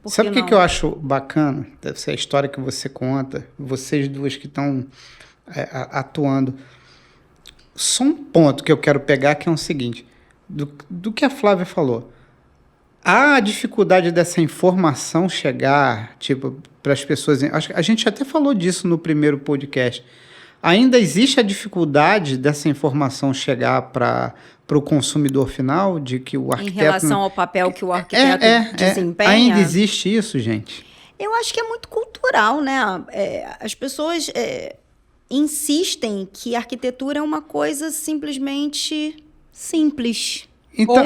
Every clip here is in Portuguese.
por Sabe que o que eu acho bacana dessa história que você conta, vocês duas que estão atuando? Só um ponto que eu quero pegar, que é o seguinte, do que a Flávia falou. A dificuldade dessa informação chegar, tipo, para as pessoas... Acho que a gente até falou disso no primeiro podcast. Ainda existe a dificuldade dessa informação chegar para o consumidor final, de que o arquiteto... Em relação ao papel que o arquiteto desempenha? Ainda existe isso, gente? Eu acho que é muito cultural, né? As pessoas insistem que a arquitetura é uma coisa simplesmente simples. Então,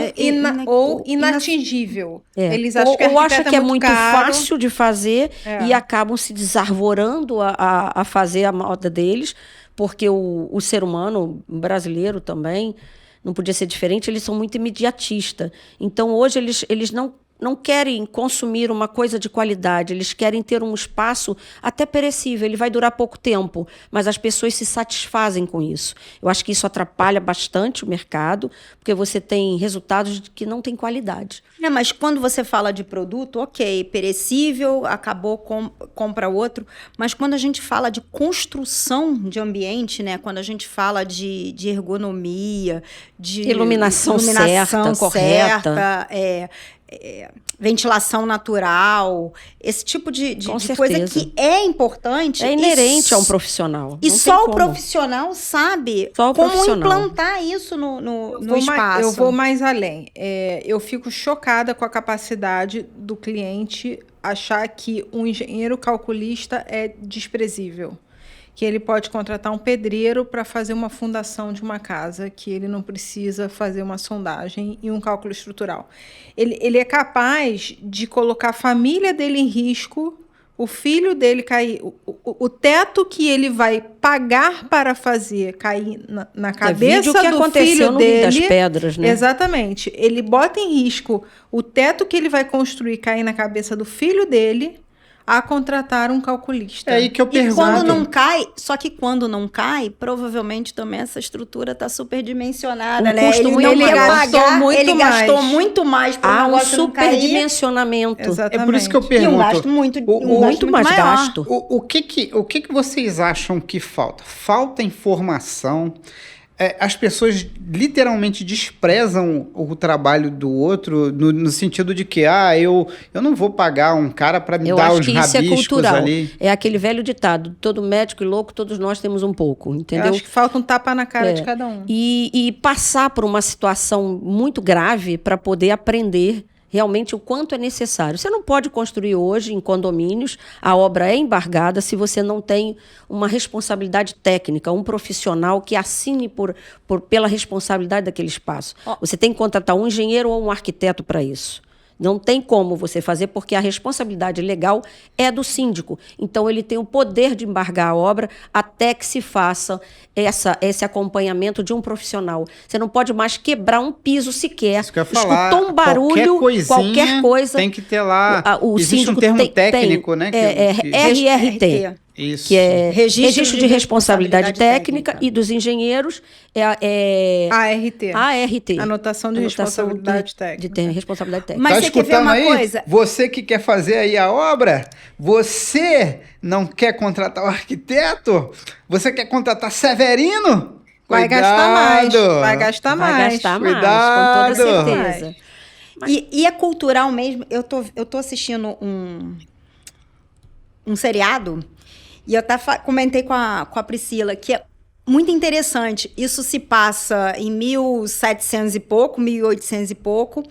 ou inatingível. Eles acham que ou acham que é muito caro. fácil de fazer e acabam se desarvorando a fazer a moda deles, porque o ser humano brasileiro também não podia ser diferente, eles são muito imediatistas. Então, hoje, eles não querem consumir uma coisa de qualidade, eles querem ter um espaço até perecível, ele vai durar pouco tempo, mas as pessoas se satisfazem com isso. Eu acho que isso atrapalha bastante o mercado, porque você tem resultados que não têm qualidade. Mas quando você fala de produto, ok, perecível, acabou, compra outro, mas quando a gente fala de construção de ambiente, né, quando a gente fala de ergonomia, de iluminação certa, correta, ventilação natural, esse tipo de coisa que é importante. É inerente a um profissional. E só o profissional sabe como implantar isso no espaço. Eu vou mais além. Eu fico chocada com a capacidade do cliente achar que um engenheiro calculista é desprezível. Que ele pode contratar um pedreiro para fazer uma fundação de uma casa, que ele não precisa fazer uma sondagem e um cálculo estrutural. Ele é capaz de colocar a família dele em risco, o filho dele cair, o teto que ele vai pagar para fazer cair na cabeça do filho dele. Das pedras, né? Exatamente. Ele bota em risco o teto que ele vai construir cair na cabeça do filho dele, a contratar um calculista. É aí que eu pergunto. E quando não cai, só que quando não cai, provavelmente também essa estrutura está superdimensionada, né? Ele gastou muito mais para o negócio não cair. Superdimensionamento. Exatamente. É por isso que eu pergunto. E um gasto muito mais maior. gasto. O que vocês acham que falta? Falta informação? As pessoas literalmente desprezam o trabalho do outro no sentido de que eu não vou pagar um cara para me dar os rabiscos ali. É aquele velho ditado, todo médico e louco, todos nós temos um pouco, entendeu? Eu acho que falta um tapa na cara de cada um. E passar por uma situação muito grave para poder aprender realmente o quanto é necessário. Você não pode construir hoje em condomínios, a obra é embargada se você não tem uma responsabilidade técnica, um profissional que assine pela responsabilidade daquele espaço. Você tem que contratar um engenheiro ou um arquiteto para isso. Não tem como você fazer, porque a responsabilidade legal é do síndico. Então, ele tem o poder de embargar a obra até que se faça esse acompanhamento de um profissional. Você não pode mais quebrar um piso sequer. Isso que eu ia falar. Escutou um barulho, qualquer coisa. Tem que ter lá. Existe um termo técnico, né? RRT. Isso. Que é Registro de Responsabilidade Técnica, e dos engenheiros ART. Anotação de Responsabilidade Técnica. Responsabilidade técnica. Mas tá você quer ver uma coisa? Você que quer fazer aí a obra, você não quer contratar o arquiteto? Você quer contratar Severino? Vai gastar mais. Vai gastar mais, com toda certeza. E é cultural mesmo. Eu tô assistindo um seriado, e eu até comentei com a Priscila, que é muito interessante. Isso se passa em 1700 e pouco, 1800 e pouco.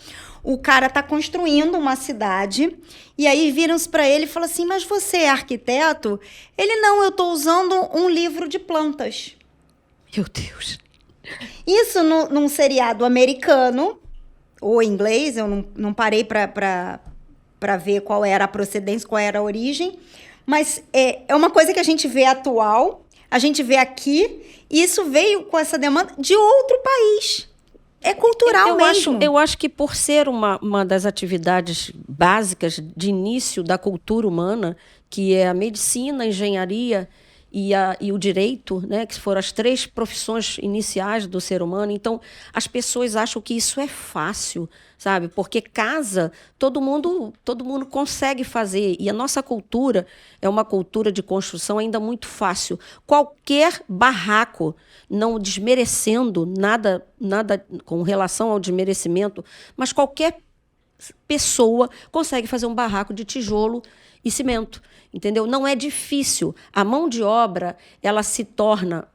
O cara está construindo uma cidade, e aí viram-se para ele e falam assim, mas você é arquiteto? Ele, não, eu estou usando um livro de plantas. Meu Deus. Isso num seriado americano, ou inglês, eu não parei para ver qual era a procedência, qual era a origem, mas é uma coisa que a gente vê atual, a gente vê aqui, e isso veio com essa demanda de outro país. É cultural mesmo. Eu acho que por ser uma das atividades básicas de início da cultura humana, que é a medicina, a engenharia, e o direito, né, que foram as 3 profissões iniciais do ser humano. Então, as pessoas acham que isso é fácil, sabe? Porque casa, todo mundo consegue fazer. E a nossa cultura é uma cultura de construção ainda muito fácil. Qualquer barraco, não desmerecendo nada com relação ao desmerecimento, mas qualquer pessoa consegue fazer um barraco de tijolo e cimento, entendeu? Não é difícil. A mão de obra, ela se torna,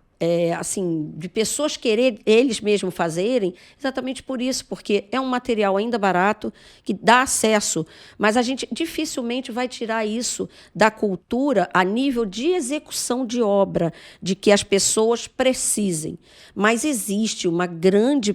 assim, de pessoas querer eles mesmos fazerem, exatamente por isso, porque é um material ainda barato, que dá acesso, mas a gente dificilmente vai tirar isso da cultura a nível de execução de obra, de que as pessoas precisem. Mas existe uma grande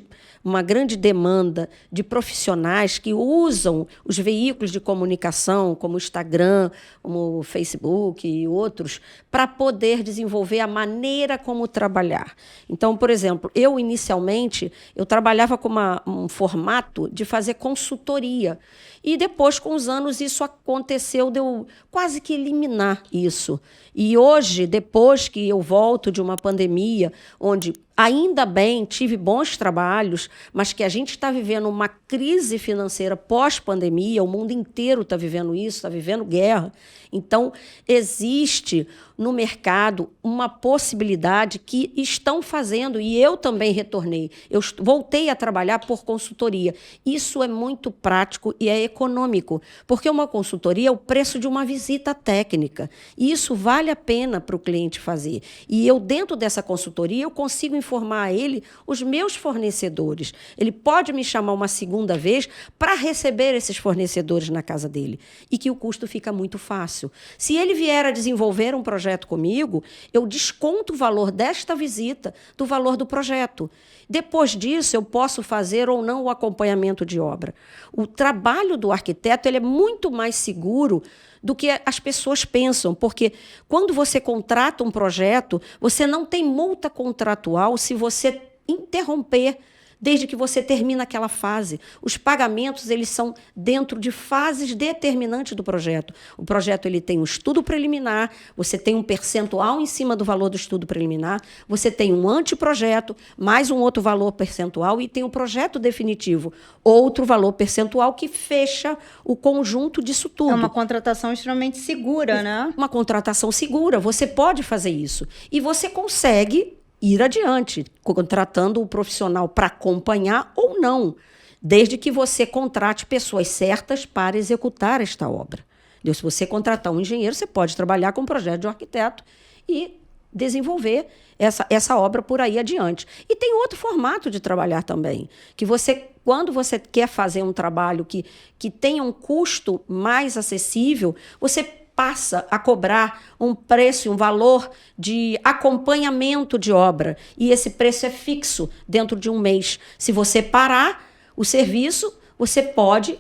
demanda de profissionais que usam os veículos de comunicação, como o Instagram, como o Facebook e outros, para poder desenvolver a maneira como trabalhar. Então, por exemplo, inicialmente, eu trabalhava com um formato de fazer consultoria. E depois, com os anos, isso aconteceu de eu quase que eliminar isso. E hoje, depois que eu volto de uma pandemia, onde ainda bem tive bons trabalhos, mas que a gente está vivendo uma crise financeira pós-pandemia, o mundo inteiro está vivendo isso, está vivendo guerra. Então, existe no mercado uma possibilidade que estão fazendo, e eu também retornei. Eu voltei a trabalhar por consultoria. Isso é muito prático e é econômico, porque uma consultoria é o preço de uma visita técnica. E isso vale a pena para o cliente fazer. E eu, dentro dessa consultoria, eu consigo informar a ele os meus fornecedores. Ele pode me chamar uma segunda vez para receber esses fornecedores na casa dele. E que o custo fica muito fácil. Se ele vier a desenvolver um projeto comigo, eu desconto o valor desta visita do valor do projeto. Depois disso, eu posso fazer ou não o acompanhamento de obra. O trabalho do arquiteto ele é muito mais seguro do que as pessoas pensam, porque quando você contrata um projeto, você não tem multa contratual se você interromper desde que você termina aquela fase. Os pagamentos eles são dentro de fases determinantes do projeto. O projeto ele tem um estudo preliminar, você tem um percentual em cima do valor do estudo preliminar, você tem um anteprojeto, mais um outro valor percentual e tem o projeto definitivo, outro valor percentual que fecha o conjunto disso tudo. É uma contratação extremamente segura, né? Uma contratação segura, você pode fazer isso. E você consegue ir adiante, contratando o profissional para acompanhar ou não, desde que você contrate pessoas certas para executar esta obra. Se você contratar um engenheiro, você pode trabalhar com um projeto de um arquiteto e desenvolver essa obra por aí adiante. E tem outro formato de trabalhar também, que você, quando você quer fazer um trabalho que tenha um custo mais acessível, você passa a cobrar um preço, um valor de acompanhamento de obra. E esse preço é fixo dentro de um mês. Se você parar o serviço, você pode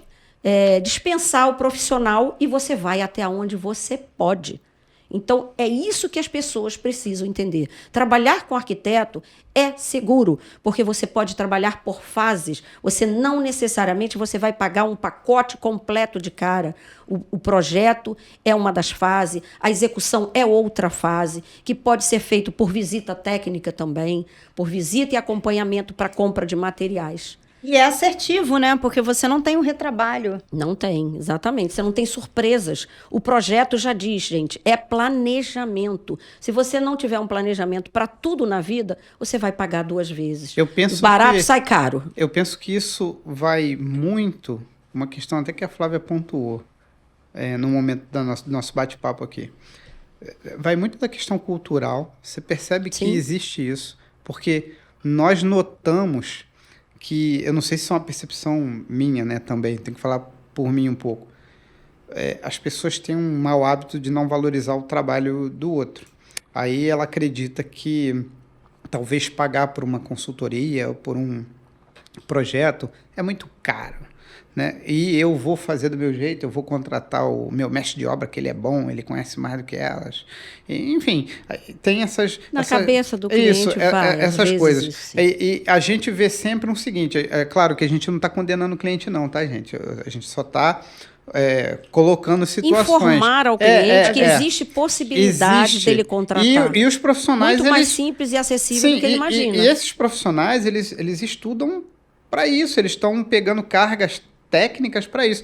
dispensar o profissional e você vai até onde você pode. Então, é isso que as pessoas precisam entender. Trabalhar com arquiteto é seguro, porque você pode trabalhar por fases. Você não necessariamente você vai pagar um pacote completo de cara. O projeto é uma das fases, a execução é outra fase, que pode ser feito por visita técnica também, por visita e acompanhamento para compra de materiais. E é assertivo, né? Porque você não tem um retrabalho. Não tem, exatamente. Você não tem surpresas. O projeto já diz, gente, é planejamento. Se você não tiver um planejamento para tudo na vida, você vai pagar 2 vezes. Eu penso barato sai caro. Eu penso que isso vai muito, uma questão até que a Flávia pontuou no momento do nosso bate-papo aqui. Vai muito da questão cultural. Você percebe que existe isso, porque nós notamos que, eu não sei se é uma percepção minha, né, também, tenho que falar por mim um pouco, as pessoas têm um mau hábito de não valorizar o trabalho do outro. Aí ela acredita que talvez pagar por uma consultoria ou por um projeto é muito caro, né? E eu vou fazer do meu jeito, eu vou contratar o meu mestre de obra, que ele é bom, ele conhece mais do que elas. E, enfim, tem essas... Na cabeça do cliente essas coisas. Sim. E a gente vê sempre o seguinte, é claro que a gente não está condenando o cliente não, tá, gente? A gente só está colocando situações. Informar ao cliente que existe possibilidade dele contratar. E os profissionais... Muito mais simples e acessível do que ele imagina. E esses profissionais, eles estudam para isso, eles estão pegando cargas técnicas para isso.